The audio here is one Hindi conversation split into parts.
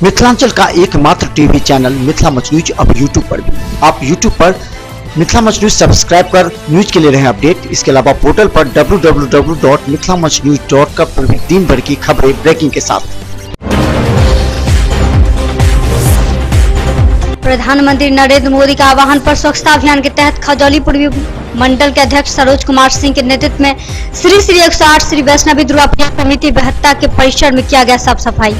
मिथिलांचल का एकमात्र TV channel Mithila much news अब यूट्यूब पर भी। आप यूट्यूब पर मिथिला मच न्यूज सब्सक्राइब कर न्यूज के लिए रहे अपडेट। इसके अलावा पोर्टल पर www.mithilamachnews.com पर भी दिन भर की खबरें ब्रेकिंग के साथ। प्रधानमंत्री नरेंद्र मोदी का आह्वान पर स्वच्छता अभियान के तहत खजौली पूर्वी मंडल के अध्यक्ष सरोज कुमार सिंह के नेतृत्व में श्री 108 श्री वैष्णवी दुर्गा पूजा समिति बेहत्ता के परिसर में किया गया साफ सफाई।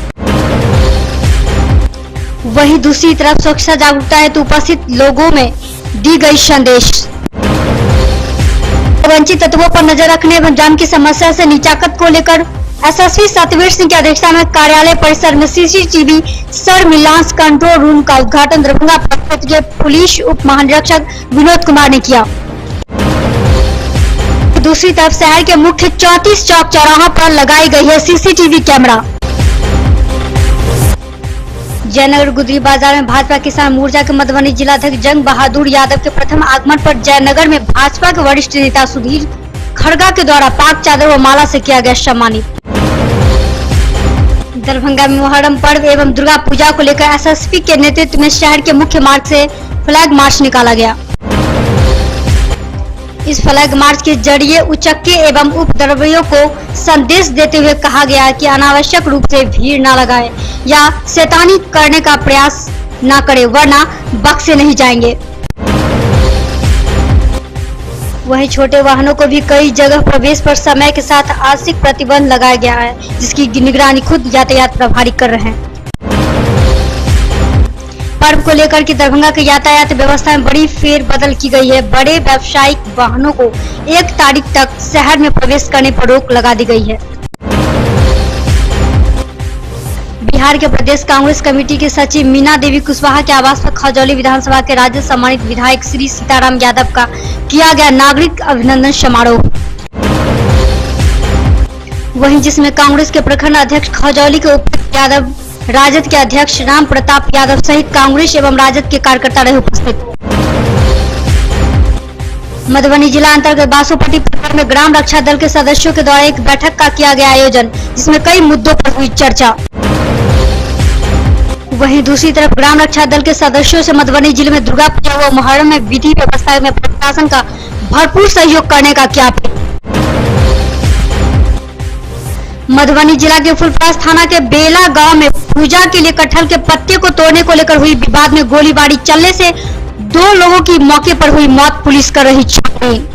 वहीं दूसरी तरफ स्वच्छता जागरूकता हेतु उपस्थित लोगों में दी गई संदेश। वंचित तत्वों पर नजर रखने एवं जाम की समस्या से निजात को लेकर एसएसपी सतवीर सिंह की अध्यक्षता में कार्यालय परिसर में सीसीटीवी सर्विलांस कंट्रोल रूम का उद्घाटन दरभंगा प्रक्षेत्र के पुलिस उप महानिरीक्षक विनोद कुमार ने किया। दूसरी तरफ शहर के मुख्य 34 चौक चौराहा पर लगाई गई है सीसीटीवी कैमरा। जयनगर गुदरी बाजार में भाजपा किसान मोर्चा के मधुबनी जिलाध्यक्ष जंग बहादुर यादव के प्रथम आगमन पर जयनगर में भाजपा के वरिष्ठ नेता सुधीर खड़गा के द्वारा पाक चादर व माला से किया गया सम्मानित। दरभंगा में मुहर्रम पर्व एवं दुर्गा पूजा को लेकर एसएसपी के नेतृत्व में शहर के मुख्य मार्ग से फ्लैग मार्च निकाला गया। इस फ्लैग मार्च के जरिए उचक्के एवं उपद्रवियों को संदेश देते हुए कहा गया कि अनावश्यक रूप से भीड़ न लगाए या शैतानी करने का प्रयास न करे वरना बख्शे नहीं जाएंगे। वहीं छोटे वाहनों को भी कई जगह प्रवेश पर समय के साथ आंशिक प्रतिबंध लगाया गया है, जिसकी निगरानी खुद यातायात प्रभारी कर रहे हैं। पर्व को लेकर के दरभंगा की यातायात व्यवस्था में बड़ी फेरबदल की गई है। बड़े व्यावसायिक वाहनों को 1 तारीख तक शहर में प्रवेश करने पर रोक लगा दी गई है। बिहार के प्रदेश कांग्रेस कमेटी के सचिव मीना देवी कुशवाहा के आवास पर खजौली विधानसभा के राज्य सम्मानित विधायक श्री सीताराम यादव का किया गया नागरिक अभिनंदन समारोह। वहीं जिसमें कांग्रेस के प्रखंड अध्यक्ष खजौली के उपेंद्र यादव, राजद के अध्यक्ष राम प्रताप यादव सहित कांग्रेस एवं राजद के कार्यकर्ता रहे उपस्थित। मधुबनी जिला अंतर्गत बासोपट्टी प्रखंड में ग्राम रक्षा दल के सदस्यों के द्वारा एक बैठक का किया गया आयोजन, जिसमें कई मुद्दों पर हुई चर्चा। वहीं दूसरी तरफ ग्राम रक्षा दल के सदस्यों से मधुबनी जिले में दुर्गा पूजा व मुहर्रम में विधि व्यवस्था में प्रशासन का भरपूर सहयोग करने का किया। मधुबनी जिला के फुलपरास थाना के बेला गांव में पूजा के लिए कटहल के पत्ते को तोड़ने को लेकर हुई विवाद में गोलीबारी चलने से 2 लोगों की मौके पर हुई मौत, पुलिस कर रही छानबीन।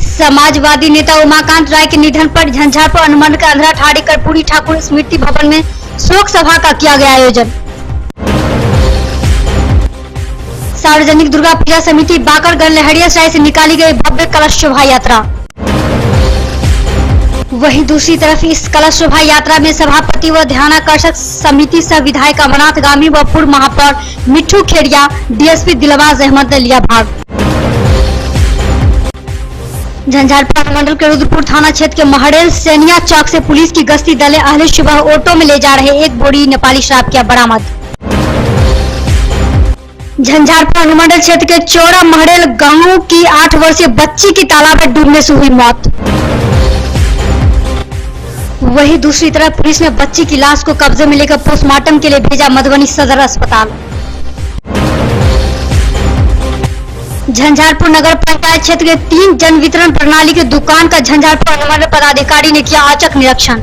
समाजवादी नेता उमाकांत राय के निधन पर झंझारपुर अनुमंडल के अंधरा ठाड़ी कर्पूरी ठाकुर स्मृति भवन में शोक सभा का किया गया आयोजन। सार्वजनिक दुर्गा पूजा समिति बाकरगंज लहरियासराय से निकाली गई भव्य कलश शोभा यात्रा। वहीं दूसरी तरफ इस कलश शोभा यात्रा में सभापति व ध्यानाकर्षक समिति सह विधायक अमरनाथ गामी व पूर्व महापौर मिट्ठू खेड़िया, डीएसपी दिलबाज अहमद ने लिया भाग। झंझारपुर अनुमंडल के रुद्रपुर थाना क्षेत्र के महड़ेल सेनिया चौक से पुलिस की गश्ती दल ने अहले सुबह ऑटो में ले जा रहे 1 बोरी नेपाली शराब किया बरामद। झंझारपुर अनुमंडल क्षेत्र के चौड़ा महड़ेल गांव की 8 वर्षीय बच्ची की तालाब में डूबने से हुई मौत। वहीं दूसरी तरफ पुलिस ने बच्ची की लाश को कब्जे में लेकर पोस्टमार्टम के लिए भेजा मधुबनी सदर अस्पताल। झंझारपुर नगर पंचायत क्षेत्र के 3 जन वितरण प्रणाली की दुकान का झंझारपुर अनुमंडल पदाधिकारी ने किया औचक निरीक्षण।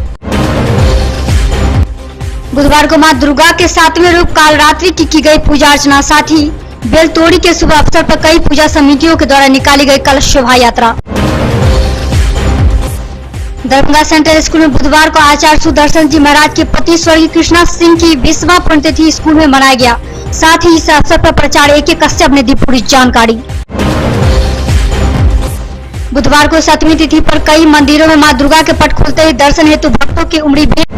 बुधवार को मां दुर्गा के 7वें रूप कालरात्रि की गई पूजा अर्चना, साथ ही बेलतोड़ी के शुभ अवसर पर कई पूजा समितियों के द्वारा निकाली गई कलश शोभा यात्रा। दरभंगा सेंट्रल स्कूल में बुधवार को आचार्य सुदर्शन जी महाराज के पति स्वर्गीय कृष्णा सिंह की 20वां पुण्यतिथि स्कूल में मनाया गया। साथ ही इस अवसर पर प्राचार्य AK कश्यप ने दी पूरी जानकारी। बुधवार को 7वीं तिथि पर कई मंदिरों में मां दुर्गा के पट खुलते ही दर्शन हेतु भक्तों की उमड़ी भीड़